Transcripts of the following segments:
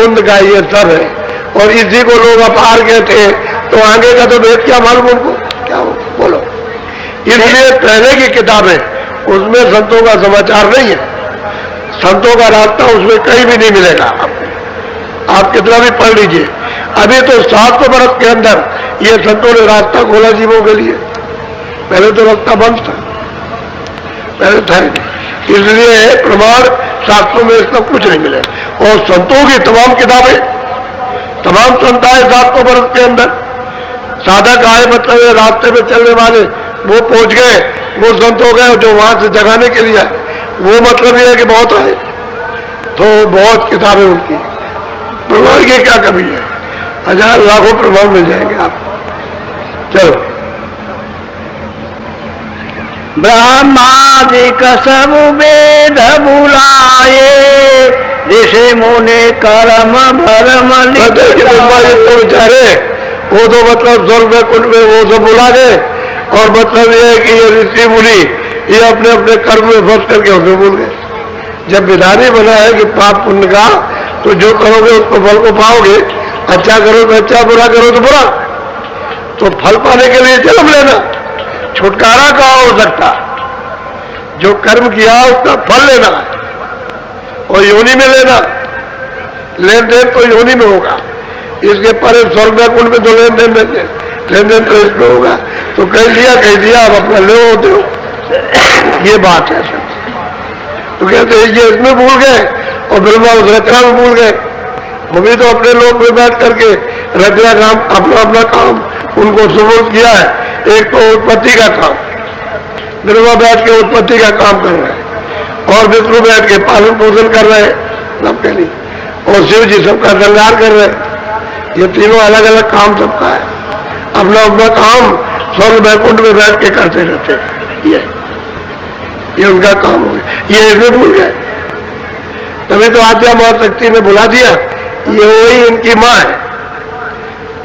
बुंद का ये सर है, और इसी को लोग अपार कहते हैं, तो आगे का तो भेद क्या मालूम उनको, क्या हो बोलो। इसलिए पहले की किताबें उसमें संतों का समाचार नहीं है, संतों का रास्ता उसमें कहीं भी नहीं मिलेगा आपको, आप कितना भी पढ़ लीजिए। अभी तो 700 वर्ष के अंदर ये संतों ने रास्ता खोला जीवों के लिए, पहले तो रास्ता बंद था, पहले था ही नहीं। इसलिए प्रमाण शास्त्रों में इसका कुछ नहीं मिले। और संतों की तमाम किताबें, तमाम संत आए 700 वर्ष के अंदर, साधक आए मतलब रास्ते में चलने वाले, वो पहुंच गए, वो संत हो गए। जो वहां से जगाने के लिए आए, वो मतलब ये है कि बहुत आए, तो बहुत किताबें उनकी, प्रमाण की क्या कमी है, हजार लाखों प्रमाण मिल जाएंगे आपको। चलो, ब्रह्मादिक सब वेद बुलाए, ऋषि मुनि कर्म भरम बेचारे, वो तो मतलब स्वर्ग कुंड में वो सब बुला गए, और मतलब ये है कि ये ऋषि मुनि ये अपने अपने कर्म में फंस करके उसे भूल गए। जब विधान ही बना है कि पाप पुण्य का, तो जो करोगे उसको फल को पाओगे, अच्छा करो तो अच्छा, बुरा करो तो बुरा। तो फल पाने के लिए जन्म लेना, छुटकारा कहाँ हो सकता, जो कर्म किया उसका फल लेना है, और योनि में लेना, लेन देन तो योनि में होगा। इसके परे स्वर्ग कुंड में तो लेन देन तो इसमें होगा। तो कह दिया आप अपना ले होते हो, ये बात है सर। तो कहते हैं ये इसमें भूल गए, और ब्रह्मा उस रचना में भूल गए। वो भी तो अपने लोक में बैठ करके रचना काम, अपना अपना काम उनको सुपुर्द किया है। एक तो उत्पत्ति का काम, ब्रह्मा बैठ के उत्पत्ति का काम कर रहे हैं, और विष्णु बैठ के पालन पोषण कर रहे हैं सबके लिए, और शिव जी सबका कल्याण कर रहे हैं। ये तीनों अलग अलग काम सबका है, अपना अपना काम स्वर्ग बैकुंठ में बैठ के करते रहते हैं। ये उनका काम हो गया, ये इसमें भूल गए। तभी तो आद्या महाशक्ति ने बुला दिया, ये वही इनकी माँ है।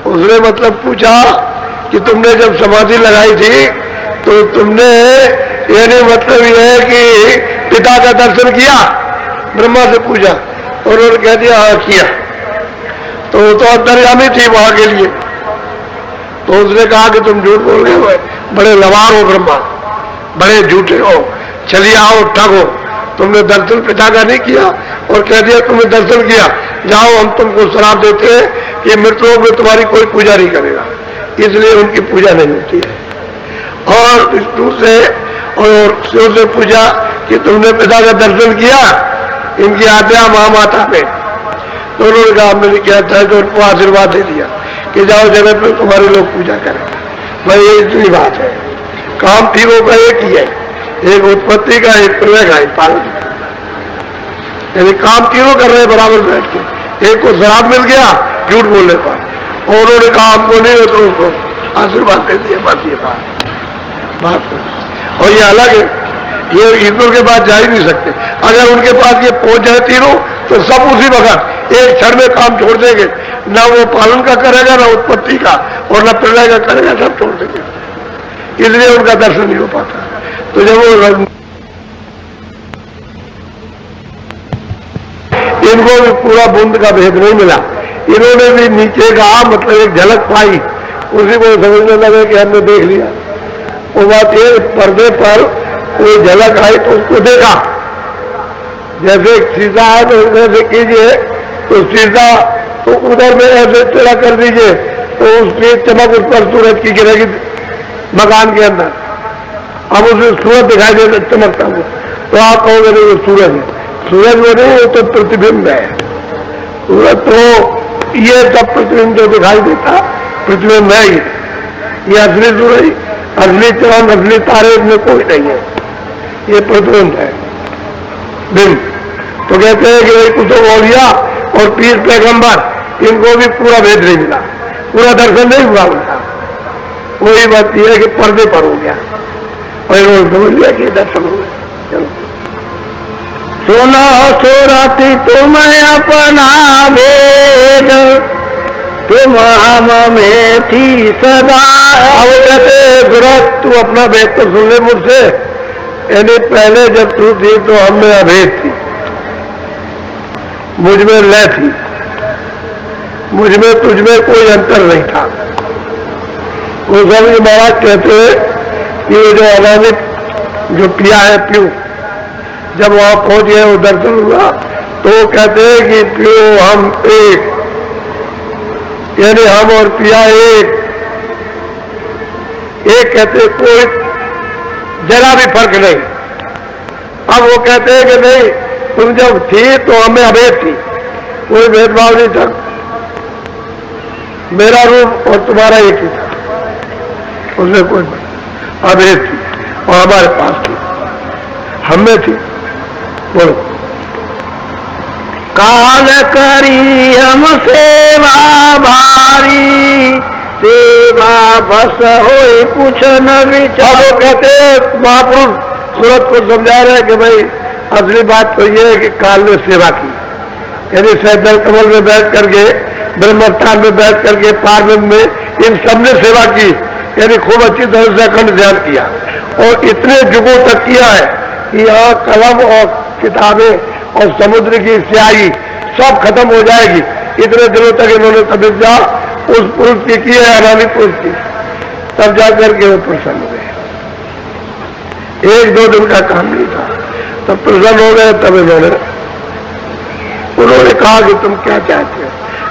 उसने मतलब पूछा कि तुमने जब समाधि लगाई थी तो तुमने, यानी मतलब ये है कि पिता का दर्शन किया, ब्रह्मा से पूछा, और उन्होंने कह दिया हाँ किया। तो अंतर्यामी थी वहां के लिए। तो उसने कहा कि तुम झूठ बोल रहे हो, बड़े लवार हो ब्रह्मा, बड़े झूठे हो, चलिए आओ ठग हो, तुमने दर्शन पिता का नहीं किया, और कह दिया तुमने दर्शन किया, जाओ हम तुमको श्राप देते हैं कि मृतलोक में तुम्हारी कोई पूजा नहीं करेगा, इसलिए उनकी पूजा नहीं होती है। और विष्णु से और शिव से पूछा कि तुमने पिता का दर्शन किया, इनकी आज्ञा महामाता में। तो उन्होंने कहा हमने किया था, तो उनको आशीर्वाद दे दिया कि जाओ जगत में तुम्हारे लोग पूजा करें। भाई ये इतनी बात है, काम तीनों का एक ही है, एक उत्पत्ति का, एक प्रलय का, एक पालन का, यानी काम तीनों कर रहे हैं बराबर बैठ के। एक को शराब मिल गया झूठ बोलने पर, और उन्होंने कहा हमको नहीं हो, तो उसको आशीर्वाद दे दिया। बस ये बात और ये अलग है, ये ईश्वर के पास जा ही नहीं सकते। अगर उनके पास ये पहुंच जाए तीनों, तो सब उसी वक्त एक क्षण में काम छोड़ देंगे, ना वो पालन का करेगा, ना उत्पत्ति का, और ना प्रलय का करेगा, सब छोड़ देंगे। इसलिए उनका दर्शन नहीं हो पाता। तो जब वो इनको भी पूरा बूंद का भेद नहीं मिला, इन्होंने भी नीचे का मतलब एक झलक पाई, उसी को समझने लगे कि हमने देख लिया। वो बात ये, पर्दे पर कोई झलक आई तो उसको देखा, जैसे शीशा है तो ऐसे कीजिए, तो शीशा तो उधर में ऐसे टेढ़ा कर दीजिए, तो उसकी चमक उस पर सूरज की गिरेगी मकान के अंदर। अब उसमें सूरज दिखाई दे चमकता हुआ, तो आप कहोगे नहीं वो सूरज है, सूरज में नहीं, वो तो प्रतिबिंब है। सूरज तो ये सब प्रतिबिंब जो दिखाई देता प्रतिबिंब है, ये असली सूरज, असली चांद, असली तारे में कोई नहीं है, ये प्रतिबिंब है, बिंब। तो कहते हैं कि वही कुतुब औलिया और पीर पैगंबर, इनको भी पूरा भेद नहीं मिला, पूरा दर्शन नहीं हुआ उनका। वही बात यह है कि पर्दे पर हो गया, और इन्होंने समझ लिया कि दर्शन हो गया। चलो, सुनो सुरति तुम अपना भेद, तुम हम में थी सदा। अब कहते गुरु तू अपना भेद तो सुन ले मुझसे, यानी पहले जब तू थी तो हम में अभेद थी, मुझ में लय थी, मुझमें तुझमें कोई अंतर नहीं था। गोस्वामी जी महाराज कहते हैं कि ये जो अनामिक जो पिया है प्यू, जब वहां पहुंच गए वो दर्शन हुआ तो कहते हैं कि प्यू हम एक, यानी हम और पिया एक कहते कोई जरा भी फर्क नहीं। अब वो कहते हैं कि नहीं, तुम जब थी तो हमें अभेद थी, कोई भेदभाव नहीं था, मेरा रूप और तुम्हारा एक ही था, उसमें कोई अभेद थी और हमारे पास थी, हमें थी। बोलो, काल करी हम सेवा भारी, सेवा बस होए कुछ न विचार। वो कहते महापुरुष सूरत को समझा रहे हैं कि भाई असली बात तो ये है कि काल ने सेवा की, यानी सैदल कमल में बैठ करके, ब्रह्मस्थान में बैठ करके, पार्वत में, इन सबने सेवा की, यानी खूब अच्छी तरह से अखंड ध्यान किया और इतने युगों तक किया है कि यहाँ कलम और किताबें और समुद्र की स्याही सब खत्म हो जाएगी। इतने दिनों तक इन्होंने तपस्या उस पुरुष की है, अनामिक पुरुष की, तब जाकर के वो प्रसन्न हुए। एक दो दिन का काम नहीं था, तब प्रसन्न हो गए। तब उन्होंने कहा कि तुम क्या चाहते हो?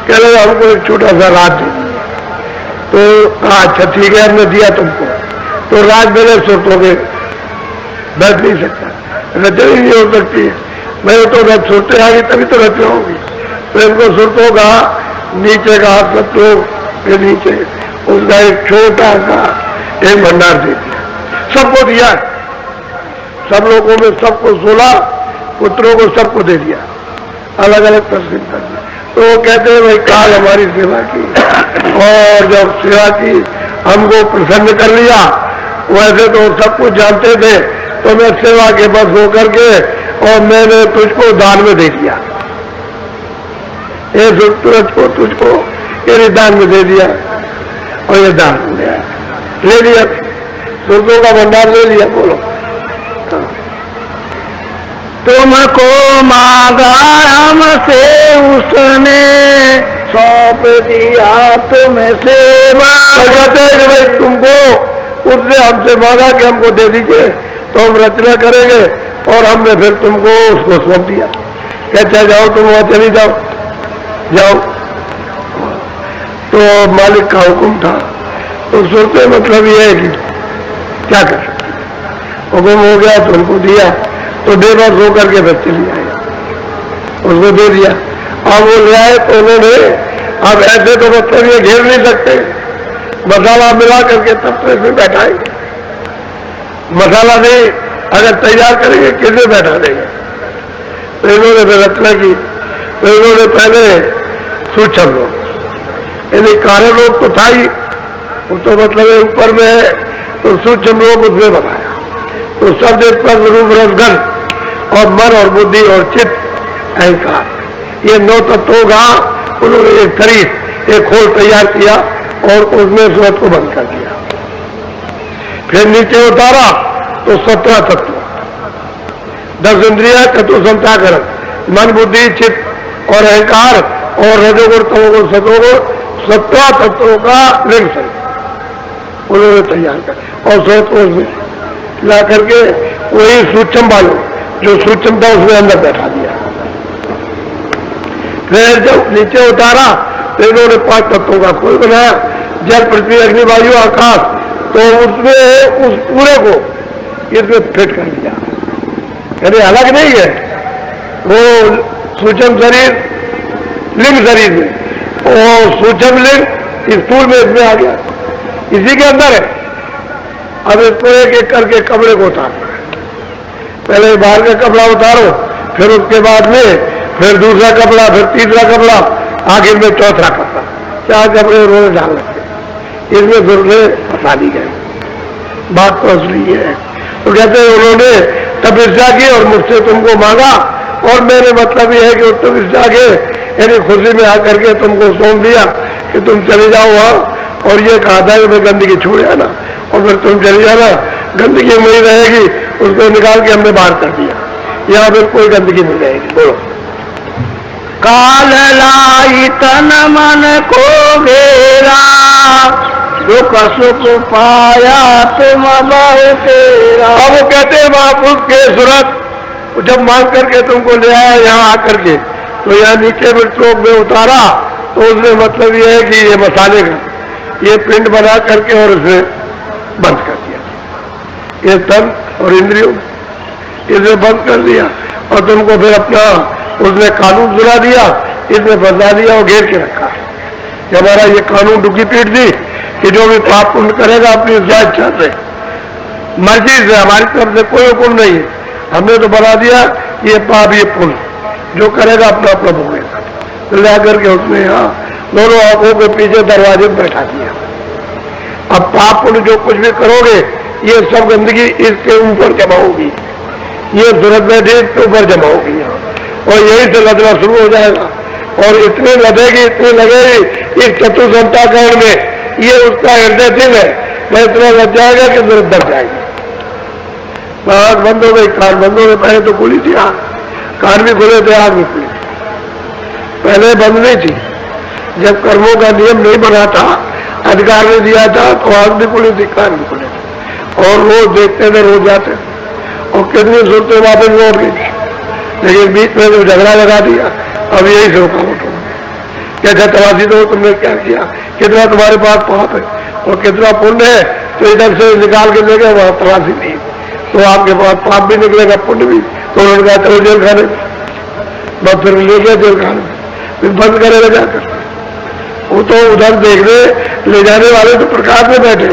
कह रहे हमको एक छोटा सा राज दे। तो कहा अच्छा ठीक है, हमने दिया तुमको, तो राज मेरे सुरतों के बैठ नहीं सकता, रचना ही नहीं हो सकती है। मैं तो रथ सुरते आएगी तभी तो रचना होगी। तो इनको सुरतों का नीचे का सत्यों के नीचे उसका एक छोटा सा एक भंडार दे दिया, सबको दिया, सब लोगों में सबको 16 पुत्रों को सबको दे दिया, अलग अलग तस्वीर कर दिया। तो वो कहते हैं भाई काल हमारी सेवा की और जब सेवा की हमको प्रसन्न कर लिया, वैसे तो सब कुछ जानते थे, तो मैं सेवा के बस होकर के और मैंने तुझको दान में दे दिया, ये तुझको ये दान में दे दिया और ये दान ले लिया, सुरतों का भंडार ले लिया। बोलो, तुमको मांगा हमसे उसने, सौंप दिया तुम्हें सेवा। कहते हैं कि भाई तुमको उसने हमसे मांगा कि हमको दे दीजिए तो हम रचना करेंगे, और हमने फिर तुमको उसको सौंप दिया। कहते जाओ तुम वहां चली जाओ, जाओ। तो मालिक का हुक्म था, तो सोचते मतलब ये है कि क्या कर सकते, हुक्म हो गया तो उनको दिया, तो बेबस होकर के फिर चली आए, उसको दे दिया। अब वो ले आए तो उन्होंने, अब ऐसे तो मतलब ये घेर नहीं सकते, मसाला मिला करके तब तो इसमें बैठाएंगे, मसाला नहीं अगर तैयार करेंगे किसे बैठा देंगे। तो इन्होंने फिर रचना की, तो इन्होंने पहले सूक्ष्म लोग, यानी कार्य लोग तो था ही, वो तो मतलब ऊपर में है, तो सूक्ष्म लोग उसमें बनाया। तो शब्द स्पर्श रूप रसगन और मन और बुद्धि और चित्त अहंकार, ये 9 तत्वों का उन्होंने एक शरीर एक खोल तैयार किया और उसमें सूरत को बंद कर दिया। फिर नीचे उतारा तो 17 तत्व, 10 इंद्रिया, चतुर्संताकरण, मन बुद्धि चित्त और अहंकार और रजोगुण तमोगुण सतोगुण, 17 तत्वों का लिंग शरीर उन्होंने तैयार कर और सूरत को उसमें ला करके वही सूक्ष्म वालों जो सूक्ष्म था उसमें अंदर बैठा दिया। फिर जब नीचे उतारा तो इन्होंने 5 तत्वों का खोल बनाया, जल पृथ्वी अग्नि वायु आकाश, तो उसमें उस पूरे को इसमें फिट कर दिया, यानी अलग नहीं है वो सूक्ष्म शरीर लिंग शरीर में, और सूक्ष्म लिंग स्थूल में इसमें आ गया, इसी के अंदर है। अब इसको एक एक करके कपड़े को उतारना है, पहले बाहर का कपड़ा उतारो, फिर उसके बाद में फिर दूसरा कपड़ा, फिर तीसरा कपड़ा, आखिर में चौथा कपड़ा, 4 कपड़े उन्होंने डाल रखे, इसमें फिर फंसा दी गई। बात तो असली है। तो कहते हैं उन्होंने तपस्या की और मुझसे तुमको मांगा, और मेरे मतलब ये है कि तपस्या के यानी खुशी में आकर के तुमको सौंप दिया कि तुम चले जाओ वहां, और ये कहा था कि मैं गंदगी छोड़ आना और फिर तुम चली जाना, गंदगी वही रहेगी, उसको निकाल के हमने बाहर कर दिया, यहाँ फिर कोई गंदगी नहीं रहेगी। बोलो, काल लाई तन मन को घेरा, दुख सुख पाया तुम बहु तेरा। अब वो कहते हैं महापुरुष के सूरत जब मांग करके तुमको ले आया यहाँ आकर के, तो यहाँ नीचे में चौक में उतारा, तो उसमें मतलब ये है कि ये मसाले का ये पिंड बना करके और उसे बंद कर दिया, ये तन और इंद्रियों इसे बंद कर दिया, और तुमको फिर अपना उसने कानून सुना दिया, इसमें बदला दिया और घेर के रखा है कि हमारा ये कानून डुकी पीट दी कि जो भी पाप पुण्य करेगा अपनी इच्छा से, मर्जी से, हमारी तरफ से कोई हुक्म नहीं है, हमने तो बना दिया ये पाप ये पुण्य, जो करेगा अपना अपना भोगेगा। तो ला करके उसने यहाँ दोनों आंखों के पीछे दरवाजे में बैठा दिया। अब पाप पुण्य जो कुछ भी करोगे ये सब गंदगी इसके ऊपर जमा होगी, ये सूरत में देश के ऊपर जमा होगी यहाँ, और यही से लदना शुरू हो जाएगा, और इतनी लदेगी इतनी लगेगी इस चतुर्संता कर्ण में, ये उसका हृदय दिल है, मैं इतना लग जाएगा कि सूरत दब जाएगी। आँख बंद हो गई, कान बंद हो गए, पहले तो खुली थी आँख, कान भी खुले थे, आँख भी खुली थी, पहले बंद नहीं थी। जब कर्मों का नियम नहीं बना था, अधिकार ने दिया था, तो आँख भी खुली थी, कान भी खुले थे, और रोज देखते थे, रोज जाते थे, और कितनी सूरतें वापस लौट गई थी, लेकिन बीच में तो झगड़ा लगा दिया, अब यही से रुकावट हो कैसा तलाशी दो तुमने क्या किया, कितना तुम्हारे पास पाप है और कितना पुण्य है, तो इधर से निकाल के ले गए, वहां तलाशी नहीं, तो आपके पास पाप भी निकलेगा पुण्य भी, तो उन्होंने कहा चलो जेल खाने, बस फिर ले गए जेल खाने, फिर बंद करेगा जाकर। वो तो उधर देखने ले जाने वाले तो प्रकाश में बैठे,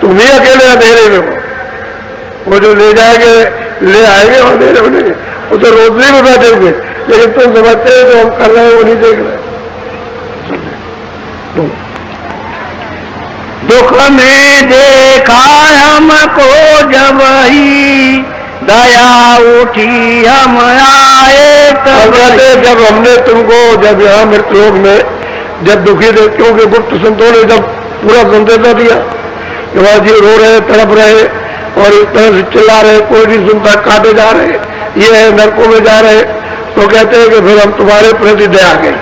तुम ही अकेले अंधेरे में हो, वो जो ले जाएंगे ले आएंगे और अंधेरे में नहीं, वो तो रोशनी में बैठे हुए, लेकिन तुम समझते हो जो हम कर रहे हैं वो नहीं देख रहे। दुख में देखा हमको जब ही दया उठी हम आए तब। जब हमने तुमको जब यहाँ मृतलोक में जब दुखी थे, क्योंकि गुप्त संतों ने जब पूरा संदेशा दिया कि वहां जी रो रहे तड़प रहे और इस तरह से चिल्ला रहे, कोई नहीं सुनता, काटे जा रहे, ये है नरकों में जा रहे, तो कहते हैं कि फिर हम तुम्हारे प्रति दया गए,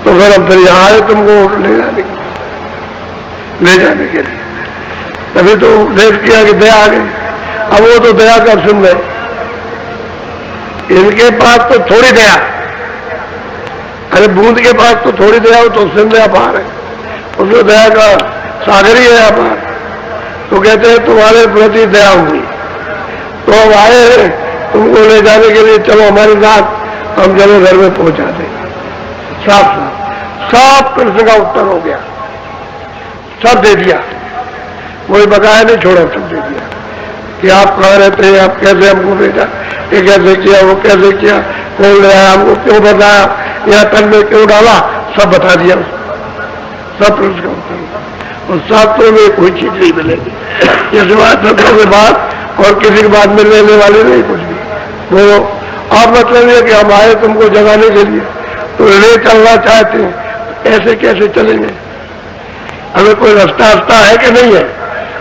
तो फिर हम फिर यहाँ आए तुमको ले जाने के लिए, तभी तो उपदेश किया कि दया आ गई। अब वो तो दया कर सुन रहे, इनके पास तो थोड़ी दया, अरे बूंद के पास तो थोड़ी दया हो, तो सिंध अपार है, उसमें दया का सागर ही है अपार। तो कहते हैं तुम्हारे प्रति दया हुई, तो हम आए तुमको ले जाने के लिए, चलो हमारे साथ, हम चलो घर में पहुंचा देंगे। साफ सब प्रश्न का उत्तर हो गया, सब दे दिया, कोई बकाया नहीं छोड़ा, सब दे दिया कि आप कहाँ रहते हैं, आप कैसे हमको भेजा, ये कैसे किया, वो कैसे किया, कौन ले आया, हमको क्यों बताया, यहाँ तन में क्यों डाला, सब बता दिया, सब प्रश्न का उत्तर। और शास्त्रों में कोई चीज नहीं मिलेगी, इस बात शब्दों के बाद और किसी के बाद मिलने वाले नहीं कुछ भी। वो आप मतलब ये कि हम आए तुमको जगाने के लिए, तो ले चलना चाहते हैं, ऐसे कैसे चलेंगे, हमें कोई रास्ता है कि नहीं है,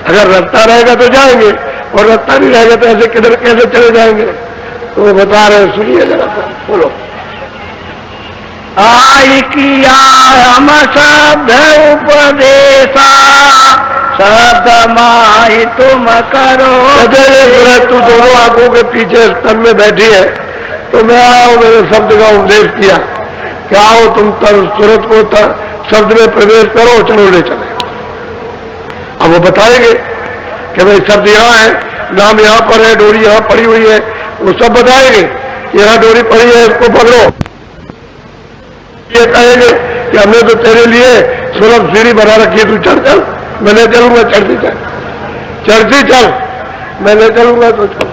अगर रास्ता रहेगा तो जाएंगे, और रास्ता नहीं रहेगा तो ऐसे किधर कैसे चले जाएंगे। तो वो बता रहे, सुनिए जरा, बोलो। आई किया हम शब्द उपदेशा, शब्द माही तुम करो। तू दोनों आंखों के पीछे स्तन में बैठी है, तो मैं आओ, मेरे शब्द का उपदेश किया, क्या हो तुम सूरत को शब्द में प्रवेश करो, चलो ले चले। अब वो बताएंगे कि भाई शब्द यहाँ है, नाम यहाँ पर है, डोरी यहाँ पड़ी हुई है, वो सब बताएंगे, यहाँ डोरी पड़ी है, इसको पकड़ो। ये कहेंगे कि हमने तो तेरे लिए सुलभ सीढ़ी बना रखी है, तू चढ़ चल, मैं ले चलूंगा, चढ़ती चल, चढ़ती चल, मैं ले चलूंगा, तो चल।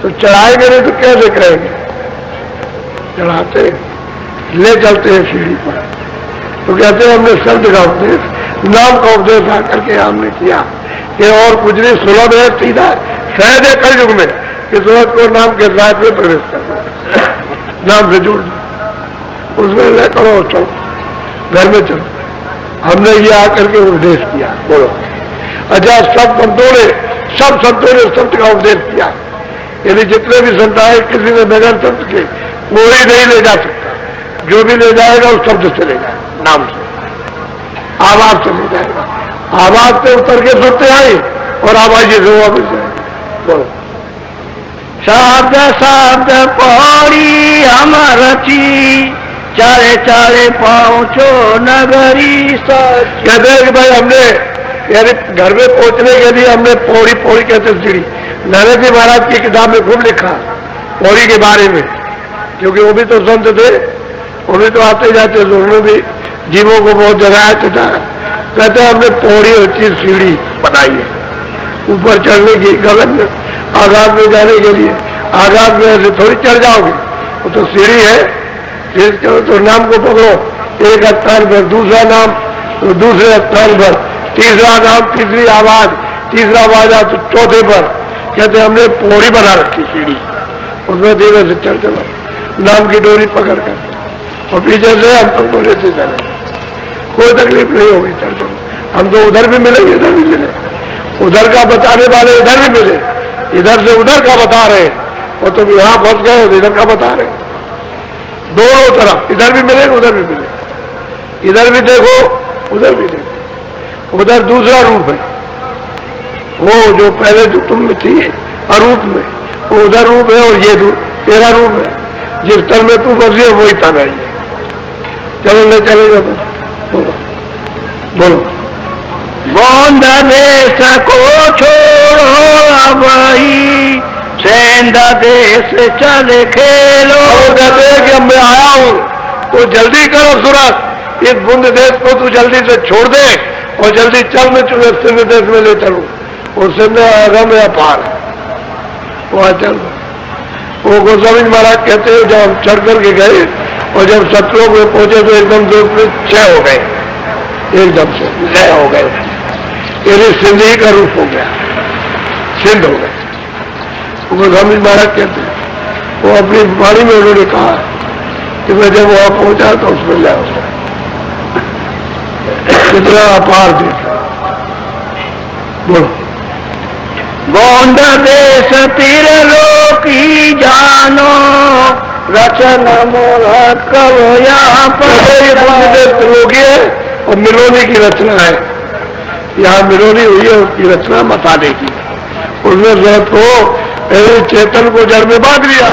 तो चढ़ाएंगे नहीं तो कैसे करेंगे, चढ़ाते ले चलते हैं सीढ़ी पर। तो कहते हैं हमने शब्द का उपदेश, नाम का उपदेश आकर के हमने किया कि और कुछ नहीं, सुलभ है, सीधा है, सहज है कलयुग में कि सूरत को नाम के साथ में प्रवेश करना, नाम से जुड़ उसमें ले करो, चलो घर में चलो। हमने ये आकर के उपदेश किया, बोलो। अच्छा, सब संतों ने शब्द का उपदेश किया, यदि जितने भी संत आए, किसी ने बगैर शब्द के कोई नहीं ले जा सकता, जो भी ले जाएगा उस शब्द से ले जाएगा, नाम से, आवाज से ले जाएगा। आवाज से उतर के सत्य आई और आवाज से वापस जाएगा। बोलो। शब्द शब्द पौड़ी हम रची, चारे चारे पहुंचो नगरी सच। कहते हैं कि भाई हमने यानी घर में पहुंचने के लिए हमने पौड़ी, पौड़ी कहते सीढ़ी, नारद जी महाराज की किताब में खूब लिखा पौड़ी के बारे में, क्योंकि वो भी तो संत थे, वो भी तो आते जाते, उन्होंने भी जीवों को बहुत जगाया था। कहते हैं हमने पौड़ी होती सीढ़ी बनाई है ऊपर चढ़ने की, गगन में आकाश में जाने के लिए। आकाश में ऐसे थोड़ी चढ़ जाओगे, वो तो सीढ़ी है, सीढ़ी चढ़ो तो नाम को पकड़ो, एक स्थान पर दूसरा नाम, तो दूसरे स्थान पर तीसरा नाम, तीसरी आवाज, तीसरा आवाज तो चौथे पर। कहते हमने पौड़ी बना रखी सीढ़ी, उसमें धीरे से चढ़ चलो, नाम की डोरी पकड़ कर, और पीछे से हम तुमको लेते चले, कोई तकलीफ नहीं होगी, चल चलो। हम तो उधर भी मिलेंगे, इधर भी मिले, उधर का बताने वाले इधर भी मिले, इधर से उधर का बता रहे, और तुम यहां पहुंच गए तो इधर का बता रहे। दोनों तरफ इधर भी मिले, उधर भी मिले, इधर भी देखो, उधर भी देखो। उधर दूसरा रूप है, वो जो पहले जो तुम में थी अरूप में, वो उधर रूप है, और ये तेरा रूप है, जिस तन में तू बसी है वही तन है। चलो ले चलेगा, बोलो बोलो। गोंद देश को छोड़ो वही, सेंध देश चले खेलो। कहते हैं कि अब मैं आया हूं तो जल्दी करो सूरत, इस बुंद देश को तू जल्दी से छोड़ दे और जल्दी चल, मैं तुम्हें सिंध देश में ले चलूं। और सिंध आगम है, अपार है, वहां चल। वो गोस्वामी महाराज कहते हैं जब हम चढ़ करके गए और जब सतलोक में पहुंचे तो एकदम से उसमें क्षय हो गए, एकदम से लय हो गए, यानी सिंध ही का रूप हो गया, सिंध हो गए। गोस्वामी महाराज कहते हैं, वो अपनी वाणी में उन्होंने कहा कि मैं जब वहां पहुंचा तो उसमें लय हो गया, कितना अपार देखा। बोलो। गोंद देश तिरलोकी जानो, रचन मूलक करो यहाँ पर। त्रिलोकी है और मिलोनी की रचना है, यहाँ मिलोनी हुई है, उसकी रचना मसाले की। उसमें तो चेतन को जड़ में बांध लिया,